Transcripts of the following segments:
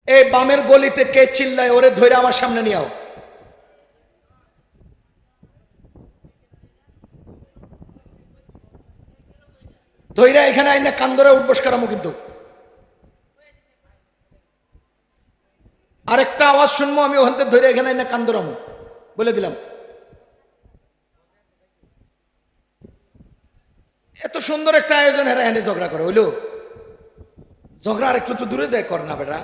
এই বামের গলিতে কে চিল্লায়, ওরে ধরে আমার সামনে নিয়ে আও। ধৈরা এখানে আইনা কান্দরে উঠবস করামো। কিন্তু আরেকটা আওয়াজ শুনবো আমি ওখান থেকে ধরে এখানে আইনা কান্দরামো, বলে দিলাম। এত সুন্দর একটা আয়োজন হেরা এনে ঝগড়া করে হইলো। ঝগড়া আর একটু দূরে যায় কর না বেটা।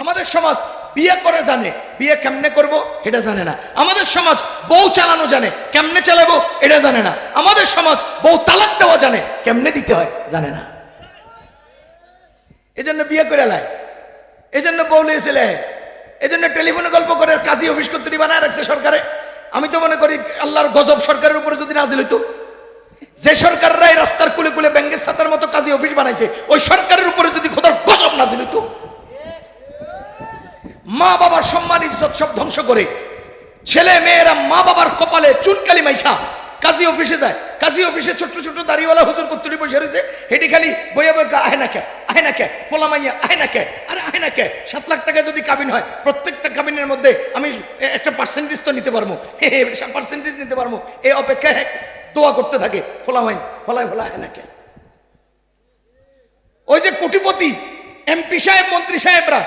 আমাদের সমাজ বিয়ে করে জানে, বিয়ে কেমনে করব এটা জানে না। আমাদের সমাজ বউ চালানো জানে, কেমনে চালাবো এটা জানে না। আমাদের সমাজ বউ তালাক দেওয়া জানে, কেমনে দিতে হয় জানে না। এজন্য বিয়ে করে লাই, এজন্য বউ লিয়েছিলে, এজন্য টেলিফোনে গল্প করে কাজী অফিস করতে বানায় রাখছে সরকারে। আমি তো মনে করি আল্লাহর গজব সরকারের উপরে যদি নাজিল হইতো, যে সরকাররা এই রাস্তার কুলে কুলে ব্যাংকের সাতার মতো কাজী অফিস বানাইছে, ওই সরকারের উপরে যদি খোদার গজব নাজিল হইতো। মা বাবার সম্মান ইজ্জত সব ধ্বংস করে ছেলে মেয়েরা মা বাবার কপালে চুনকালি মাইখা কাজী অফিসে যায়। কাজী অফিসে ছোট্ট ছোট্ট দাড়িওয়ালা হুজুর কর্তুরি বসে রয়েছে, হেঁটে খালি বইয়া বইয়া আহে না কে, আহে না কে, ফোলা মাইয়া আহে না কে, আরে আহে না কে। 7 লাখ টাকা যদি কাবিন হয়, প্রত্যেকটা কাবিনের মধ্যে আমি একটা পার্সেন্টেজ তো নিতে পারবো, পার্সেন্টেজ নিতে পারবো। এই অপেক্ষায় দোয়া করতে থাকে, ফোলা মাইন ফলায় ফলা আহে না কে। ওই যে কোটিপতি এমপি সাহেব মন্ত্রী সাহেবরা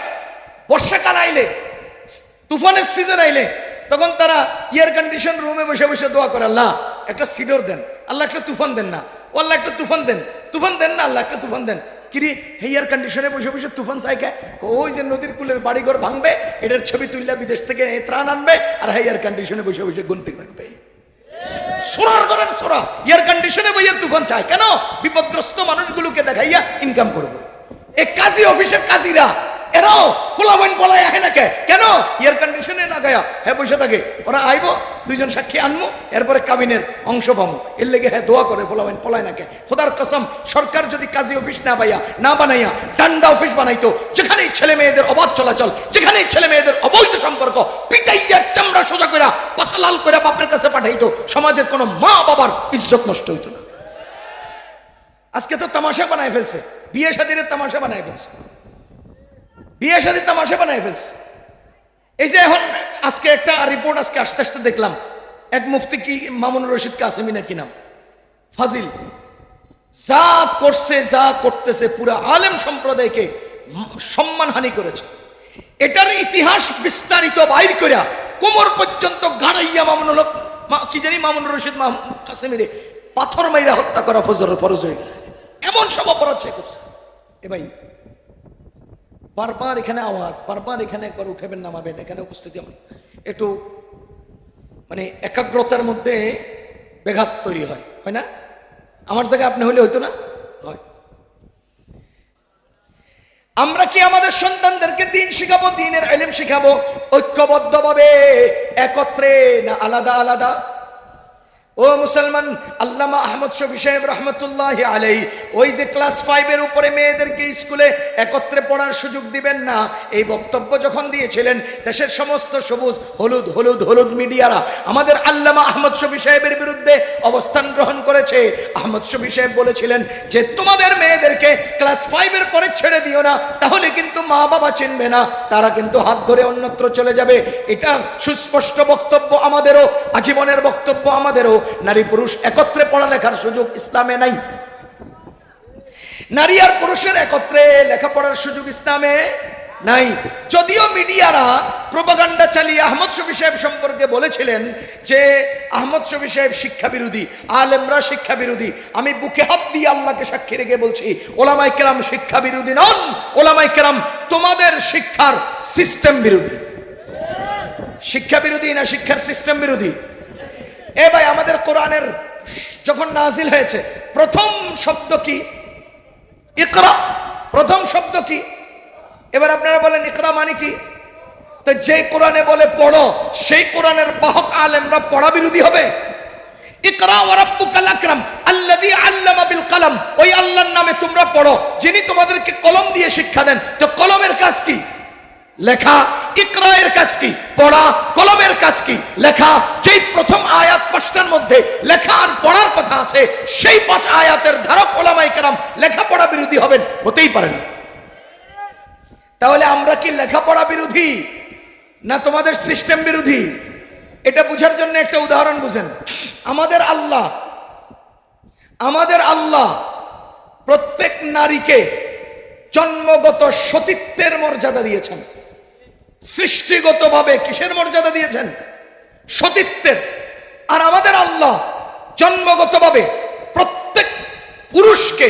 বর্ষাকাল আইলে, তুফানের সিজন আইলে, তখন তারা এয়ার কন্ডিশন রুমে বসে বসে দোয়া করে, আল্লাহ একটা সিডর দেন, আল্লাহ একটা তুফান দেন না, ও আল্লাহ একটা তুফান দেন, তুফান দেন না, আল্লাহ একটা তুফান দেন। কিরে এয়ার কন্ডিশনে বসে বসে তুফান চাই কে? ওই যে নদীর কুলের বাড়িঘর ভাঙবে, এটার ছবি তুললে বিদেশ থেকে ত্রাণ আনবে, আর এয়ার কন্ডিশনে বসে বসে গুনতে থাকবে। সোরার ঘরের সোরা এয়ার কন্ডিশনে বইয়া তুফান চায় কেন? বিপদগ্রস্ত মানুষগুলোকে দেখাইয়া ইনকাম করবো। এই কাজী অফিসের কাজীরা এরাও পোলাবাইন বলায় আহে না কে? কেন? এয়ার কন্ডিশনে লাগায়া হ্যাঁ বসে থাকে। ওরা আইবো, 2 জন সাক্ষী আনবো, এরপরে কাবিনের অংশ পাবো। এর লেগে হ্যাঁ দোয়া করে পোলাবাইন পলায় না কে। খোদার কসম, সরকার যদি কাজী অফিস না বানাইয়া ডান্ডা অফিস বানাইতো, যেখানেই ছেলে মেয়েদের অবাধ চলাচল, যেখানেই ছেলে মেয়েদের অবৈধ সম্পর্ক, পিটাইয়া চামড়া সোজা করে পাশা লাল করে বাপের কাছে পাঠাইতো, সমাজের কোনো মা বাবার ইজ্জত নষ্ট হইতো না। আজকে তো তামাশা বানায় ফেলছে, বিয়ে শাদীর তামাশা বানায় ফেলছে, বিয়ে শাদী তামাশা বানায় ফেলছে। এই যে এখন আজকে একটা রিপোর্ট আজকে আস্তে আস্তে দেখলাম, এক মুফতি কি মামুনুর রশিদ কাসেমি নাকি নাম, ফাজিল, যা করছে যা করতেছে পুরা আলেম সম্প্রদায়কে সম্মানহানি করেছে। এটার ইতিহাস বিস্তারিত বাইর করিয়া কোমর পর্যন্ত গাড়াইয়া মামুনুল কি জানি মামুনুর রশিদ কাসেমিরে পাথর মাইরা হত্যা করা ফরজ হয়ে গেছে। এমন সব অপরাধ সে করছে। এ ভাই বারবার এখানে আওয়াজ, বারবার এখানে একবার উঠেবেন নামাবেন, এখানে উপস্থিতি একটু মানে একাগ্রতার মধ্যে ব্যাঘাত তৈরি হয়, হয় না? আমার জায়গায় আপনি হলে হইতো না? হয়। আমরা কি আমাদের সন্তানদেরকে দিন শিখাবো, দিনের ইলম শিখাবো ঐক্যবদ্ধভাবে একত্রে, না আলাদা আলাদা? ও মুসলমান, আল্লামা আহমদ শফী সাহেব রহমতুল্লাহ আলাইহি ওই যে ক্লাস 5 এর উপরে মেয়েদেরকে স্কুলে একত্রে পড়ার সুযোগ দিবেন না, এই বক্তব্য যখন দিয়েছিলেন, দেশের সমস্ত সবুজ হলুদ হলুদ হলুদ মিডিয়ারা আমাদের আল্লামা আহমদ শফী সাহেবের বিরুদ্ধে অবস্থান গ্রহণ করেছে। আহমদ শফী সাহেব বলেছিলেন যে তোমাদের মেয়েদেরকে ক্লাস 5 এর পরে ছেড়ে দিও না, তাহলে কিন্তু মা বাবা চিনবে না, তারা কিন্তু হাত ধরে অন্যত্র চলে যাবে। এটা সুস্পষ্ট বক্তব্য আমাদেরও, আজীবনের বক্তব্য আমাদেরও। নারী পুরুষ একত্রে পড়ালেখার সুযোগ ইসলামে নাই। নারী আর পুরুষের একত্রে লেখাপড়ার সুযোগ ইসলামে নাই। যদিও মিডিয়ারা প্রোপাগান্ডা চালিয়ে আহমদ শফী সাহেব সম্পর্কে বলেছিলেন যে আহমদ শফী সাহেব শিক্ষা বিরোধী, আলেমরা শিক্ষা বিরোধী, আমি বুকে হাত দিয়ে আল্লাহকে সাক্ষী রেখে বলছি ওলামায়ে কেরাম শিক্ষা বিরোধী নন। ওলামায়ে কেরাম তোমাদের শিক্ষার সিস্টেম বিরোধী। শিক্ষা বিরোধী না শিক্ষার সিস্টেম বিরোধী? এ ভাই, আমাদের কোরআনের যখন নাজিল হয়েছে প্রথম শব্দ কি? ইকরা। প্রথম শব্দ কি? এবার আপনারা বলেন ইকরা মানে কি? তো যে কোরআনে বলে পড়ো, সেই কোরআনের বাহক আলেমরা পড়া বিরোধী হবে? ইকরা ওয়া রাব্বুকাল আকরাম আল্লাযী আল্লামা বিল কলম, ওই আল্লাহর নামে তোমরা পড়ো যিনি তোমাদেরকে কলম দিয়ে শিক্ষা দেন। তো কলমের কাজ কি? লেখা। ইকরা এর কাজ কি? পড়া। কলমের কাজ কি? লেখা। যেই প্রথম আয়াত 5টার মধ্যে লেখা আর পড়ার কথা আছে, সেই 5 আয়াতের ধারক ওলামায়ে কেরাম লেখাপড়া বিরোধী হবেন? হতেই পারে না। তাহলে আমরা কি লেখাপড়া বিরোধী না তোমাদের সিস্টেম বিরোধী? এটা বুঝার জন্য একটা উদাহরণ বুঝেন। আমাদের আল্লাহ প্রত্যেক নারীকে জন্মগত সতীত্বের মর্যাদা দিয়েছেন। সৃষ্টিগতভাবে কিসের মর্যাদা দিয়েছেন? সতীত্বের। আর আমাদের আল্লাহ জন্মগতভাবে প্রত্যেক পুরুষকে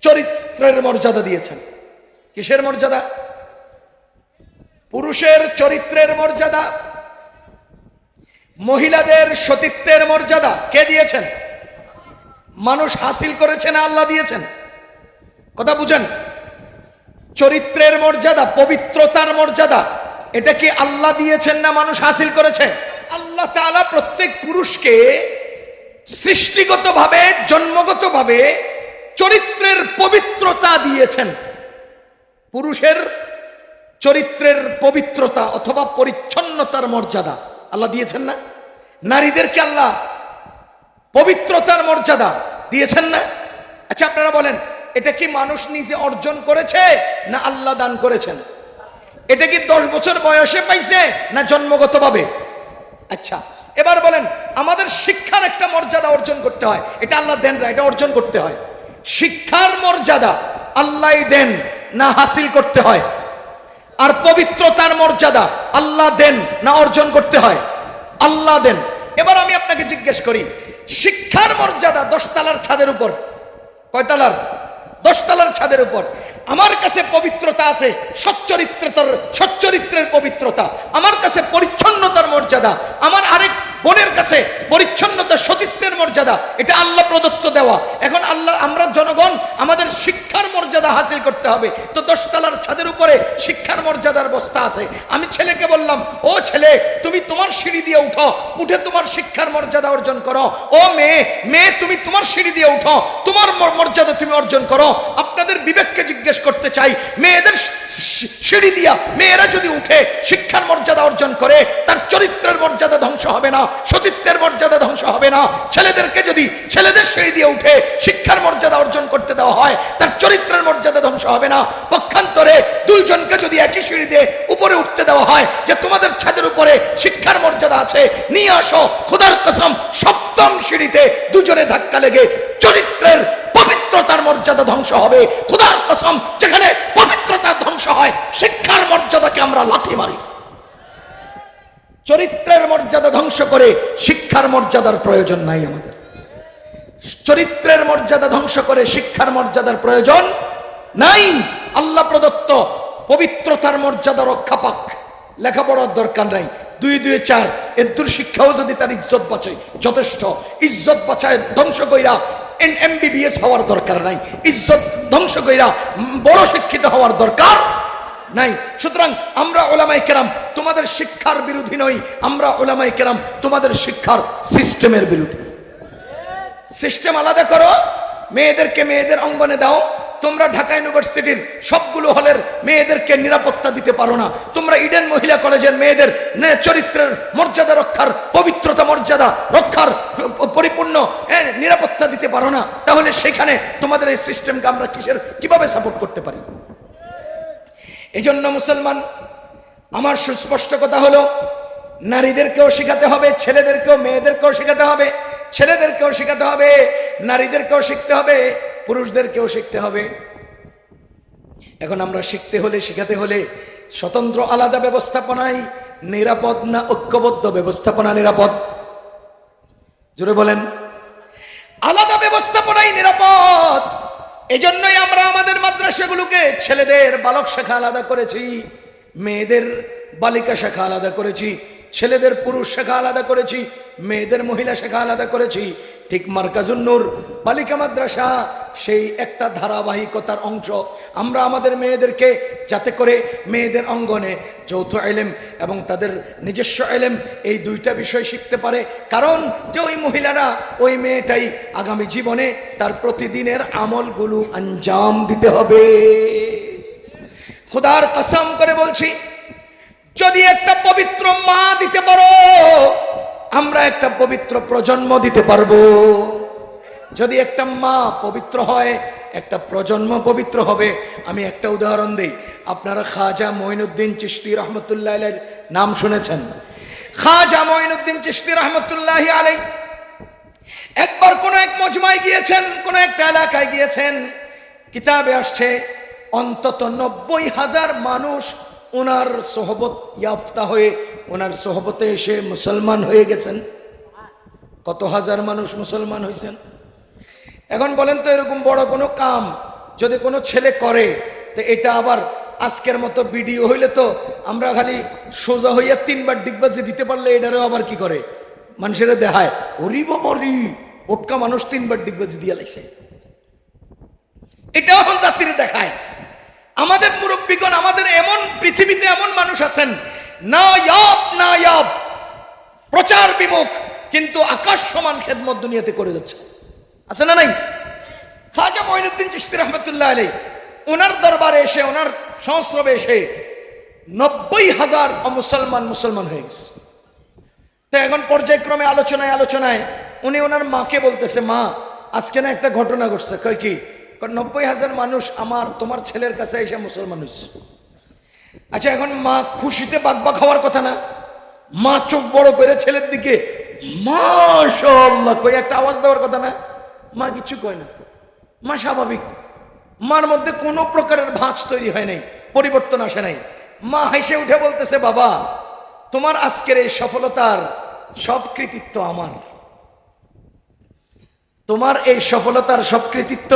চরিত্রের মর্যাদা দিয়েছেন। কিসের মর্যাদা? পুরুষের চরিত্রের মর্যাদা, মহিলাদের সতীত্বের মর্যাদা কে দিয়েছেন? মানুষ হাসিল করেছে না আল্লাহ দিয়েছেন? কথা বুঝেন। চরিত্রের মর্যাদা, পবিত্রতার মর্যাদা, এটা কি আল্লাহ দিয়েছেন না মানুষ হাসিল করেছে? আল্লাহ তাআলা প্রত্যেক পুরুষকে সৃষ্টিগতভাবে জন্মগতভাবে চরিত্রের পবিত্রতা দিয়েছেন। পুরুষের চরিত্রের পবিত্রতা অথবা পরিচ্ছন্নতার মর্যাদা আল্লাহ দিয়েছেন না? নারীদেরকে আল্লাহ পবিত্রতার মর্যাদা দিয়েছেন না? আচ্ছা আপনারা বলেন, এটা কি মানুষ নিজে অর্জন করেছে না আল্লাহ দান করেছেন? এটা কি 10 বছর বয়সে পাইছে না জন্মগতভাবে? আচ্ছা এবার বলেন, আমাদের শিক্ষার একটা মর্যাদা অর্জন করতে হয়, এটা আল্লাহ দেন না, এটা অর্জন করতে হয়। শিক্ষার মর্যাদা আল্লাহই দেন না হাসিল করতে হয়? আর পবিত্রতার মর্যাদা আল্লাহ দেন না অর্জন করতে হয়? আল্লাহ দেন। এবার আমি আপনাকে জিজ্ঞেস করি, শিক্ষার মর্যাদা 10 তলার ছাদের উপর, কয় তলার? 10 তলার ছাদের উপর। আমার কাছে পবিত্রতা আছে, সচ্চরিত্রের পবিত্রতা, আমার কাছে পরিচ্ছন্নতার মর্যাদা, আমার আরেক বোনের কাছে পরিচ্ছন্নতা সতীত্বের মর্যাদা, এটা আল্লাহ প্রদত্ত দেওয়া। এখন আল্লাহ, আমরা জনগণ আমাদের শিক্ষার মর্যাদা হাসিল করতে হবে। তো 10 তলার ছাদের উপরে শিক্ষার মর্যাদার বস্তা আছে। আমি ছেলেকে বললাম, ও ছেলে তুমি তোমার সিঁড়ি দিয়ে উঠো, উঠে তোমার শিক্ষার মর্যাদা অর্জন করো। ও মেয়ে তুমি তোমার সিঁড়ি দিয়ে উঠো, তোমার মর্যাদা তুমি অর্জন করো। আপনাদের বিবেককে জিজ্ঞেস করতে চাই, মেয়েদের সিঁড়ি দিয়া মেয়েরা যদি উঠে শিক্ষার মর্যাদা অর্জন করে, তার চরিত্রের মর্যাদা ধ্বংস হবে না, সতীত্বের মর্যাদা ধ্বংস হবে না? ছেলেদেরকে যদি ছেলেদের সিঁড়ি দিয়ে উঠে শিক্ষার মর্যাদা অর্জন করতে দেওয়া হয়, তার চরিত্রের মর্যাদা ধ্বংস হবে না? পক্ষান্তরে দুইজনকে যদি একই সিঁড়ি দিয়ে উপরে উঠতে দেওয়া হয়, যে তোমাদের ছাদের উপরে শিক্ষার মর্যাদা আছে, নিয়ে আসো, খোদার কসম 7ম সিঁড়িতে দুজনে ধাক্কা লেগে চরিত্রের পবিত্রতার মর্যাদা ধ্বংস হবে। খোদার কসম, যেখানে পবিত্রতা ধ্বংস হয় শিক্ষার মর্যাদাকে আমরা লাথি মারি। চরিত্রের মর্যাদা ধ্বংস করে শিক্ষার মর্যাদার প্রয়োজন নাই আমাদের। চরিত্রের মর্যাদা ধ্বংস করে শিক্ষার মর্যাদার প্রয়োজন নাই। আল্লাহ প্রদত্ত পবিত্রতার মর্যাদা রক্ষা পাক, লেখাপড়ার দরকার নাই। 2 2 4 এর শিক্ষাও যদি তার ইজ্জত বাঁচায় যথেষ্ট। ইজ্জত বাঁচায় ধ্বংস কইরা MBBS হওয়ার দরকার নাই, ইজ্জত ধ্বংস কইরা বড় শিক্ষিত হওয়ার দরকার নাই। সুতরাং আমরা উলামায়ে কেরাম তোমাদের শিক্ষার বিরোধী নই, আমরা উলামায়ে কেরাম তোমাদের শিক্ষার সিস্টেমের বিরোধী। সিস্টেম আলাদা করো, মেয়েদেরকে মেয়েদের অঙ্গনে দাও। তোমরা ঢাকা ইউনিভার্সিটির সবগুলো হলের মেয়েদেরকে নিরাপত্তা দিতে পারো না, তোমরা ইডেন মহিলা কলেজের মেয়েদের চরিত্রের মর্যাদা রক্ষার, পবিত্রতা মর্যাদা রক্ষার পরিপূর্ণ নিরাপত্তা দিতে পারো না, তাহলে সেখানে তোমাদের এই সিস্টেমকে আমরা কিভাবে সাপোর্ট করতে পারি? এই জন্য মুসলমান, আমার সুস্পষ্ট কথা হলো, নারীদেরকেও শেখাতে হবে, ছেলেদেরকেও মেয়েদেরকেও শেখাতে হবে, ছেলেদেরকেও শেখাতে হবে, নারীদেরকেও শিখতে হবে, পুরুষদেরকেও শিখতে হবে। এখন আমরা শিখতে হলে, শেখাতে হলে স্বতন্ত্র আলাদা ব্যবস্থাপনায় নিরাপদ না ঐক্যবদ্ধ ব্যবস্থাপনা নিরাপদ? জোরে বলেন। আলাদা ব্যবস্থাপনাই নিরাপদ। এজন্যই আমরা আমাদের মাদ্রাসাগুলোকে ছেলেদের বালক শাখা আলাদা করেছি, মেয়েদের বালিকা শাখা আলাদা করেছি, ছেলেদের পুরুষ শাখা আলাদা করেছি, মেয়েদের মহিলা শাখা আলাদা করেছি। ঠিক মার্কাজুন নূর বালিকা মাদ্রাসা সেই একটা ধারাবাহিকতার অংশ। আমরা আমাদের মেয়েদেরকে যাতে করে মেয়েদের অঙ্গনে যৌথ ইলম এবং তাদের নিজস্ব ইলম, এই 2টা বিষয় শিখতে পারে। কারণ যে ওই মহিলারা, ওই মেয়েটাই আগামী জীবনে তার প্রতিদিনের আমলগুলো আঞ্জাম দিতে হবে। খোদার কসম করে বলছি, যদি একটা পবিত্র মা দিতে পারো, আমরা একটা পবিত্র প্রজন্ম দিতে পারবো। যদি একটা মা পবিত্র হয়, একটা প্রজন্ম পবিত্র হবে। আমি একটা উদাহরণ দেই, আপনারা খাজা মঈনুদ্দিন চিশতি রহমতুল্লাহ আলাইহির নাম শুনেছেন? খাজা মঈনুদ্দিন চিশতি রহমতুল্লাহ আলাইহি একবার কোন এক মজমায় গিয়েছেন, কোন একটা এলাকায় গিয়েছেন, কিতাবে আসছে অন্তত 90,000 মানুষ ওনার সোহবত ইয়াফতা হয়ে ওনার সোহবতে এসে মুসলমান হয়ে গেছেন। কত হাজার মানুষ মুসলমান হয়েছেন। এখন বলেন তো, এরকম বড় কোনো কাম যদি কোনো ছেলে করে, তো এটা আবার আজকের মতো ভিডিও হইলে তো আমরা খালি সোজা হইয়া 3 বার ডিগবাজি দিতে পারলে এটারও আবার কি করে, মানুষেরা দেখায় ওরি বাবরি ওটকা মানুষ 3 বার ডিগবাজি দিয়ে লাইছে। এটাও এখন জাতিরে দেখায়। আমাদের মুরব্বীগণ, আমাদের এমন পৃথিবীতে এমন মানুষ আছেন নায়াব প্রচার বিমুখ, কিন্তু আকাশ সমান খেদমত দুনিয়াতে করে যাচ্ছে, আছে না নাই? খাজা মঈনুদ্দিন চিশতি রহমতুল্লাহ আলাইহি ওনার দরবারে এসে, ওনার সংস্রবে এসে 90,000 মুসলমান হয়ে গেছে। তো এখন পর্যায়ক্রমে আলোচনায় উনি ওনার মাকে বলতেছে, মা আজকে না একটা ঘটনা ঘটছে। কয় কি? 90,000 মানুষ তোমার ছেলের কাছে এসে মুসলমান হয়েছে। আচ্ছা, এখন মা খুশিতে বাকবাক হওয়ার কথা না? মা চোখ বড় করে ছেলের দিকে মাশাআল্লাহ কই একটা আওয়াজ দেওয়ার কথা না? মা কিছু কয় না, মা স্বাভাবিক। মার মধ্যে কোনো প্রকারের ভাঁজ তৈরি হয় নাই, পরিবর্তন আসে নাই। মা হেসে উঠে বলতেছে, বাবা তোমার আজকের এই সফলতার সব কৃতিত্ব আমার। তোমার এই সফলতার সব কৃতিত্ব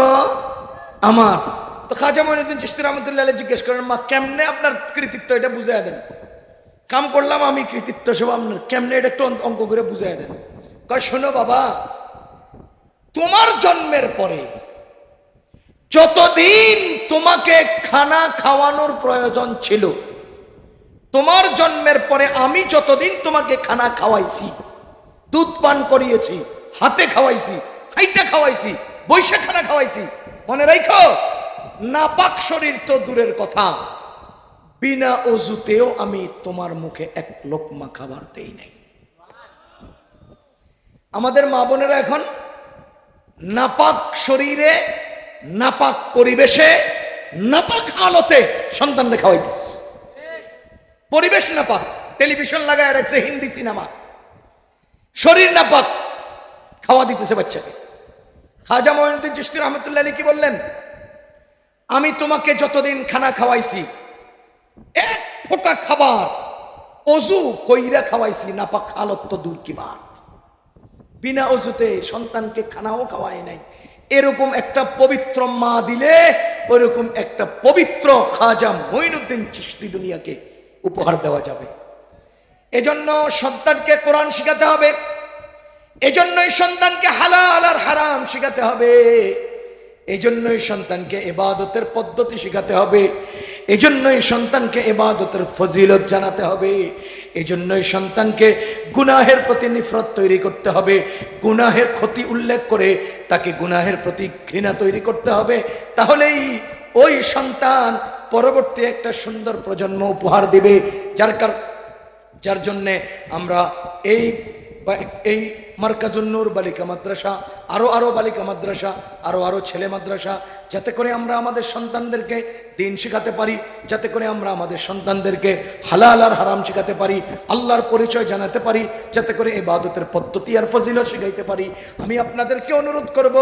আমার। তো খাজা মঈনুদ্দিন চিশতি রহমতুল্লাহ আলাইহি জিজ্ঞেস করেন, মা কেমনে আপনার কৃতিত্ব, এটা বুঝাইয়া দেন। কাম করলাম আমি, কৃতিত্ব সব আপনার, কেমনে এটা একটু অঙ্ক করে বুঝাইয়া দেন। কয়, শোনো বাবা, তোমার জন্মের পরে যতদিন তোমাকে খানা খাওয়ানোর প্রয়োজন ছিল, তোমার জন্মের পরে আমি যতদিন তোমাকে খানা খাওয়াইছি, দুধ পান করিয়েছি, হাতে খাওয়াইছি, হাইটা খাওয়াইছি, বৈশা খানা খাওয়াইছি, মনে রাখো নাপাক শরীর তো দূরের কথা, বিনা অজুতেও আমি তোমার মুখে এক লোকমা খাবার দেই নাই। আমাদের মা বোনেরা এখন নাপাক শরীরে, নাপাক পরিবেশে, নাপাক আলোতে সন্তানকে খাওয়াইতেছে। পরিবেশ নাপাক, টেলিভিশন লাগায় রাখছে হিন্দি সিনেমা, শরীর নাপাক, খাওয়া দিতেছে বাচ্চাকে। খাজা মঈনুদ্দিন চিশতি রহমতুল্লাহ আলাইহি কি বললেন? আমি তোমাকে যতদিন খানা খাওয়াইছি, এক ফোঁটা খাবার অজু কইরা খাওয়াইছি, নাপাক হালত তো দূর কি বাত, বিনা অজুতে সন্তানকে খানাও খাওয়াই নাই। এরকম একটা পবিত্র মা দিলে ওইরকম একটা পবিত্র খাজা মঈনুদ্দিন চিশতি দুনিয়াকে উপহার দেওয়া যাবে। এজন্য সন্তানকে কোরআন শিখাতে হবে, এজন্যই সন্তানকে হালাল আর হারাম শিখাতে হবে, এজন্যই সন্তানকে ইবাদতের পদ্ধতি শিখাতে হবে, এজন্যই সন্তানকে ইবাদতের ফজিলত জানাতে হবে, এজন্যই সন্তানকে গুনাহের প্রতি নিফরত তৈরি করতে হবে, গুনাহের ক্ষতি উল্লেখ করে তাকে গুনাহের প্রতি ঘৃণা তৈরি করতে হবে। তাহলেই ওই সন্তান পরবর্তী একটা সুন্দর প্রজন্ম উপহার দিবে। যার জন্যে আমরা এই মার্কাজুন নূর বালিকা মাদ্রাসা, আরো বালিকা মাদ্রাসা, আরো ছেলে মাদ্রাসা, যাতে করে আমরা আমাদের সন্তানদেরকে দিন শেখাতে পারি, যাতে করে আমরা আমাদের সন্তানদেরকে হালাল আর হারাম শেখাতে পারি, আল্লাহর পরিচয় জানাতে পারি, যাতে করে ইবাদতের পদ্ধতি আর ফজিলত শেখাইতে পারি। আমি আপনাদেরকে অনুরোধ করব,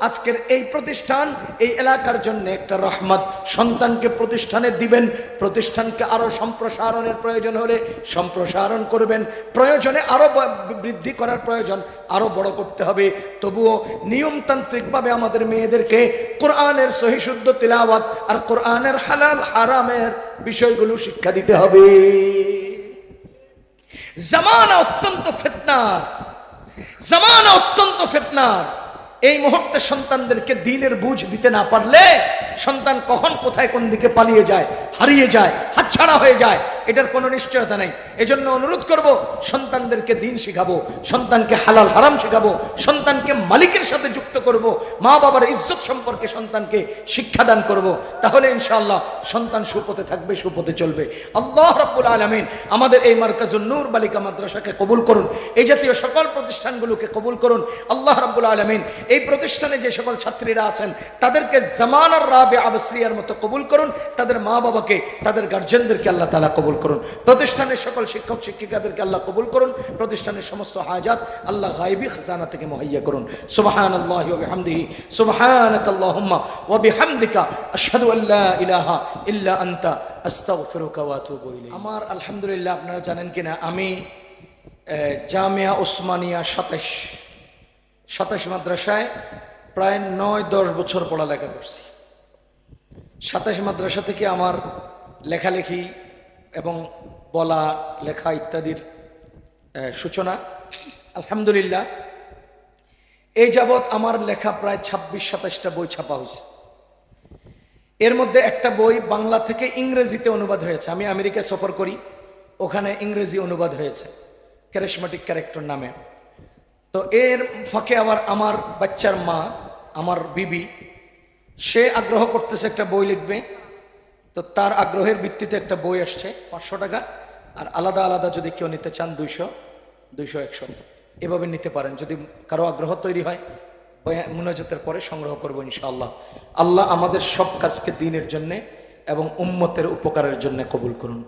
আজকের এই প্রতিষ্ঠান এই এলাকার জন্য একটা রহমত। সন্তানকে প্রতিষ্ঠানে দিবেন, প্রতিষ্ঠানকে আরো সম্প্রসারণের প্রয়োজন হলে সম্প্রসারণ করবেন, প্রয়োজনে আরো বৃদ্ধি করার প্রয়োজন আরো বড় করতে হবে। তবুও নিয়মতান্ত্রিকভাবে আমাদের মেয়েদেরকে কোরআনের সহি শুদ্ধ তিলাওয়াত আর কোরআনের হালাল হারামের বিষয়গুলো শিক্ষা দিতে হবে। জামানা অত্যন্ত ফিতনার। এই মুহূর্তে সন্তানদেরকে দ্বীনের বুঝ দিতে না পারলে সন্তান কখন কোথায় কোন দিকে পালিয়ে যায়, হারিয়ে যায়, হাতছাড়া হয়ে যায়, এটার কোনো নিশ্চয়তা নাই। এজন্য অনুরোধ করব, সন্তানদেরকে দিন শিখাবো, সন্তানকে হালাল হারাম শিখাবো, সন্তানকে মালিকের সাথে যুক্ত করব, মা বাবার ইজ্জত সম্পর্কে সন্তানকে শিক্ষাদান করব। তাহলে ইনশাআল্লাহ সন্তান সুপথে থাকবে, সুপথে চলবে। আল্লাহ রাব্বুল আলামিন আমাদের এই মার্কাজুন নূর বালিকা মাদ্রাসাকে কবুল করুন, এই জাতীয় সকল প্রতিষ্ঠানগুলোকে কবুল করুন। আল্লাহ রাব্বুল আলামিন এই প্রতিষ্ঠানে যে সকল ছাত্রীরা আছেন তাদেরকে জামানার রাবে আবসরিয়ার মতো কবুল করুন, তাদের মা বাবাকে, তাদের গার্জিয়ানদেরকে আল্লাহ তাআলা কবুল করুন, প্রতিষ্ঠানের সকল শিক্ষক শিক্ষিকাদেরকে আল্লাহ কবুল করুন, প্রতিষ্ঠানের সমস্ত হাজাত আল্লাহ গায়বী খাজানা থেকে মুহাইয়া করুন। সুবহানাল্লাহি ওয়া বিহামদিহি, সুবহানাকাল্লাহুম্মা ওয়া বিহামদিকা, আশহাদু আল্লা ইলাহা ইল্লা আনতা, আস্তাগফিরুকা ওয়া আতুবু ইলাইক। আমার আলহামদুলিল্লাহ, আপনারা জানেন কিনা, আমি জামিয়া ওসমানিয়া 27 মাদ্রাসায় প্রায় 9-10 বছর পড়ালেখা করছি। 27 মাদ্রাসা থেকে আমার লেখালেখি এবং বলা লেখা ইত্যাদির সূচনা। আলহামদুলিল্লাহ, এই যাবৎ আমার লেখা প্রায় 26-27টা বই ছাপা হয়েছে। এর মধ্যে একটা বই বাংলা থেকে ইংরেজিতে অনুবাদ হয়েছে। আমি আমেরিকা সফর করি, ওখানে ইংরেজি অনুবাদ হয়েছে, ক্যারিশমেটিক ক্যারেক্টার নামে। তো এর ফাঁকে আবার আমার বাচ্চার মা, আমার বিবি, সে আগ্রহ করতেছে একটা বই লিখবে। তো তার আগ্রহের ভিত্তিতে একটা বই আসছে 500 টাকা, আর আলাদা আলাদা যদি কেউ নিতে চান 200, 100 এভাবে নিতে পারেন। যদি কারো আগ্রহ তৈরি হয়, মুনাজাতের পরে সংগ্রহ করবো ইনশাআল্লাহ। আল্লাহ আমাদের সব কাজকে দ্বীনের জন্যে এবং উম্মতের উপকারের জন্য কবুল করুন।